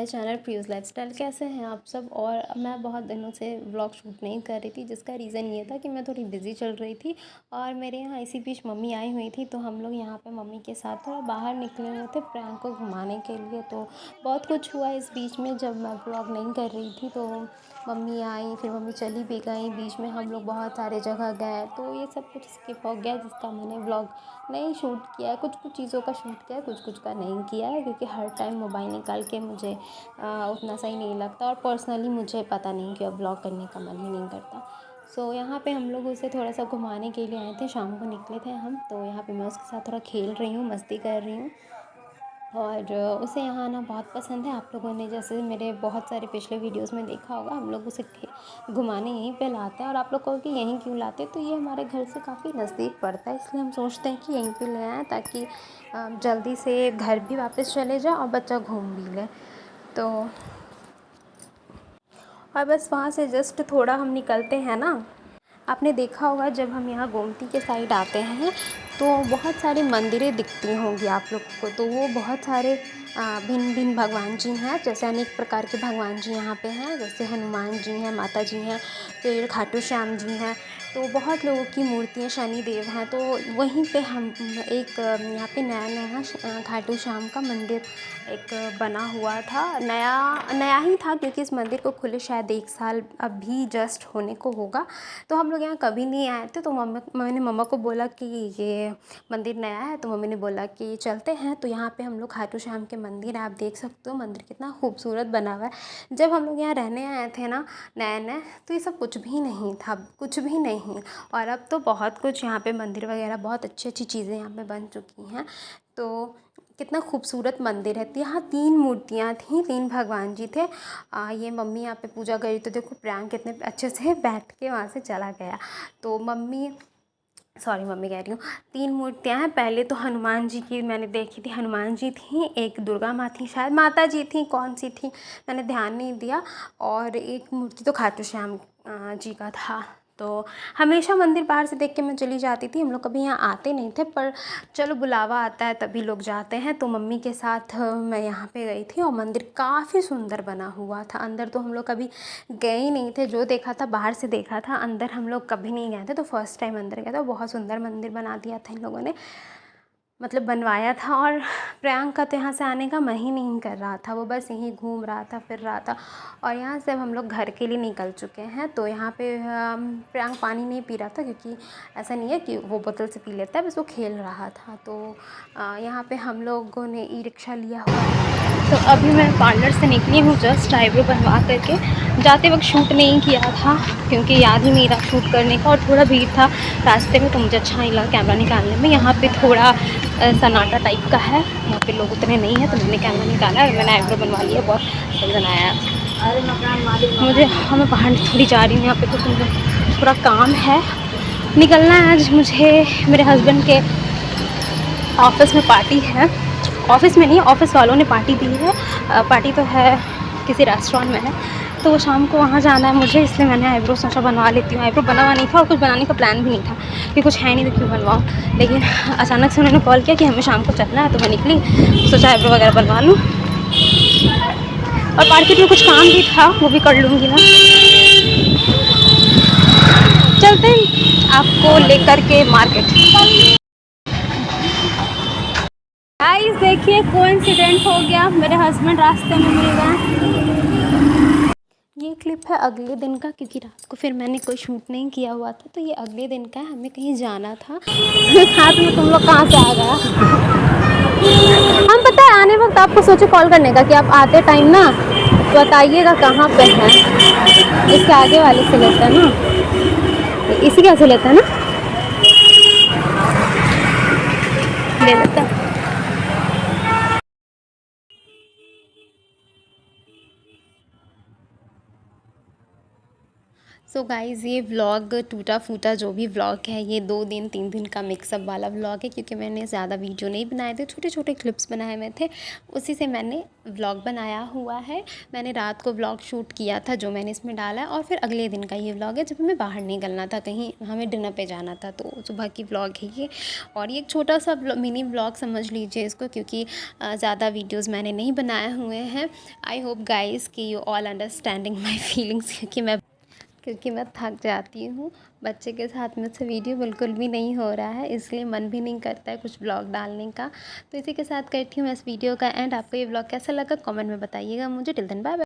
My channel प्रियूज़ lifestyle. कैसे हैं आप सब। और मैं बहुत दिनों से व्लॉग शूट नहीं कर रही थी, जिसका रीज़न ये था कि मैं थोड़ी बिज़ी चल रही थी और मेरे यहाँ इसी बीच मम्मी आई हुई थी। तो हम लोग यहाँ पे मम्मी के साथ थोड़ा बाहर निकले हुए थे प्रियांक को घुमाने के लिए। तो बहुत कुछ हुआ इस बीच में जब मैं व्लॉग नहीं कर रही थी। तो मम्मी आई, फिर मम्मी चली भी गई, बीच में हम लोग बहुत सारे जगह गए। तो ये सब कुछ स्किप हो गया जिसका मैंने व्लॉग नहीं शूट किया है। कुछ कुछ चीज़ों का शूट किया है, कुछ कुछ का नहीं किया है, क्योंकि हर टाइम मोबाइल निकाल के मुझे उतना सही नहीं लगता और पर्सनली मुझे पता नहीं कि अब व्लॉग करने का मन ही नहीं करता। सो यहाँ पे हम लोग उसे थोड़ा सा घुमाने के लिए आए थे, शाम को निकले थे हम। तो यहाँ पे मैं उसके साथ थोड़ा खेल रही हूँ, मस्ती कर रही हूँ और उसे यहाँ आना बहुत पसंद है। आप लोगों ने जैसे मेरे बहुत सारे पिछले वीडियोस में देखा होगा, हम लोग उसे घुमाने यहीं पे लाते हैं। और आप लोग कहो कि यहीं क्यों लाते हैं, तो ये हमारे घर से काफ़ी नज़दीक पड़ता है, इसलिए हम सोचते हैं कि यहीं पे ले आएँ ताकि जल्दी से घर भी वापस चले जाए और बच्चा घूम भी ले। तो और बस वहाँ से जस्ट थोड़ा हम निकलते हैं ना, आपने देखा होगा जब हम यहाँ गोमती के साइड आते हैं तो बहुत सारी मंदिरें दिखती होंगी आप लोगों को। तो वो बहुत सारे भिन्न भिन्न भगवान जी हैं, जैसे अनेक प्रकार के भगवान जी यहाँ पे हैं। जैसे हनुमान जी हैं, माता जी हैं, फिर खाटू श्याम जी हैं। तो बहुत लोगों की मूर्तियाँ, शनि देव हैं। तो वहीं पे हम एक यहाँ पे नया नया खाटू श्याम का मंदिर एक बना हुआ था। नया नया ही था, क्योंकि इस मंदिर को खुले शायद 1 साल अभी जस्ट होने को होगा। तो हम लोग यहाँ कभी नहीं आए थे। तो मैंने मम्मा को बोला कि ये मंदिर नया है, तो मम्मी ने बोला कि चलते हैं। तो यहाँ पे हम लोग खाटू श्याम के मंदिर, आप देख सकते हो मंदिर कितना खूबसूरत बना हुआ है। जब हम लोग यहाँ रहने आए थे ना नए नए, तो ये सब कुछ भी नहीं था, कुछ भी नहीं। और अब तो बहुत कुछ यहाँ पे मंदिर वगैरह, बहुत अच्छी अच्छी चीज़ें यहाँ पे बन चुकी हैं। तो कितना खूबसूरत मंदिर है। तो यहाँ 3 मूर्तियाँ थीं, 3 भगवान जी थे। ये मम्मी यहाँ पे पूजा करी, तो देखो प्रियांक कितने अच्छे से बैठ के वहाँ से चला गया। तो मम्मी कह रही हूँ, 3 मूर्तियाँ हैं। पहले तो हनुमान जी की मैंने देखी थी, हनुमान जी थी, एक दुर्गा माँ थी, शायद माता जी थी, कौन सी थी मैंने ध्यान नहीं दिया। और एक मूर्ति तो खाटू श्याम जी का था। तो हमेशा मंदिर बाहर से देख के मैं चली जाती थी, हम लोग कभी यहाँ आते नहीं थे, पर चलो बुलावा आता है तभी लोग जाते हैं। तो मम्मी के साथ मैं यहाँ पे गई थी और मंदिर काफ़ी सुंदर बना हुआ था। अंदर तो हम लोग कभी गए ही नहीं थे, जो देखा था बाहर से देखा था, अंदर हम लोग कभी नहीं गए थे। तो फर्स्ट टाइम अंदर गया था। बहुत सुंदर मंदिर बना दिया था इन लोगों ने, मतलब बनवाया था। और प्रियांक का तो यहाँ से आने का मन ही नहीं कर रहा था, वो बस यहीं घूम रहा था, फिर रहा था। और यहाँ से अब हम लोग घर के लिए निकल चुके हैं। तो यहाँ पे प्रियांक पानी नहीं पी रहा था, क्योंकि ऐसा नहीं है कि वो बोतल से पी लेता है, बस वो खेल रहा था। तो यहाँ पे हम लोगों ने ई रिक्शा लिया हुआ है। तो अभी मैं पार्लर से निकली हूँ, जस्ट आईब्रो बनवा करके। जाते वक्त शूट नहीं किया था, क्योंकि याद ही नहीं रहा शूट करने का, और थोड़ा भीड़ था रास्ते में, तो मुझे अच्छा नहीं लगा कैमरा निकालने में। यहाँ पे थोड़ा सन्नाटा टाइप का है, यहाँ पे लोग उतने नहीं हैं, तो मैंने कैमरा निकाला और मैंने आईब्रो बनवा लिया। बहुत सही बनाया है। मुझे मैं बाहर थोड़ी जा रही हूँ, यहाँ पे तो मुझे थोड़ा काम है, निकलना है आज मुझे। मेरे हस्बैंड के ऑफिस में पार्टी है, ऑफिस में नहीं, ऑफिस वालों ने पार्टी दी है। पार्टी तो है किसी रेस्टोरेंट में है, तो वो शाम को वहाँ जाना है मुझे, इसलिए मैंने आईब्रो सोचा बनवा लेती हूँ। आईब्रो बनवा नहीं था और कुछ बनाने का प्लान भी नहीं था, कि कुछ है नहीं तो क्यों बनवाऊँ। लेकिन अचानक से उन्होंने कॉल किया कि हमें शाम को चलना है, तो मैं निकली, सोचा आईब्रो वगैरह बनवा लूँ। और मार्केट में कुछ काम भी था, वो भी कर लूँगी ना। चलते हैं आपको लेकर के मार्केट। गाइस देखिए, कोइंसिडेंट हो गया, मेरे हस्बैंड रास्ते में मिल गए। ये क्लिप है अगले दिन का, क्योंकि रात को फिर मैंने कोई शूट नहीं किया हुआ था। तो ये अगले दिन का है, हमें कहीं जाना था। साथ में तुम लोग कहाँ से आ गया। हम पता है आने वक्त आपको सोचे कॉल करने का कि आप आते टाइम ना बताइएगा कहाँ पे हैं। इसके आगे वाले से लेता है ना, इसी का से लेता है ना, ले लेता है। सो गाइज़ ये व्लॉग टूटा फूटा जो भी व्लॉग है ये 2 दिन 3 दिन का मिक्सअप वाला व्लॉग है, क्योंकि मैंने ज़्यादा वीडियो नहीं बनाए थे, छोटे छोटे क्लिप्स बनाए हुए थे, उसी से मैंने व्लॉग बनाया हुआ है। मैंने रात को व्लॉग शूट किया था जो मैंने इसमें डाला है, और फिर अगले दिन का ये व्लॉग है जब हमें बाहर निकलना था, कहीं हमें डिनर पे जाना था, तो सुबह की व्लॉग है ये। और ये एक छोटा सा मिनी व्लॉग समझ लीजिए इसको, क्योंकि ज़्यादा वीडियोज़ मैंने नहीं बनाए हुए हैं। आई होप गाइज़ कि you all understanding my feelings, क्योंकि मैं थक जाती हूँ। बच्चे के साथ मुझसे वीडियो बिल्कुल भी नहीं हो रहा है, इसलिए मन भी नहीं करता है कुछ ब्लॉग डालने का। तो इसी के साथ करती हूँ मैं इस वीडियो का एंड। आपको ये ब्लॉग कैसा लगा कमेंट में बताइएगा मुझे। Till then bye bye.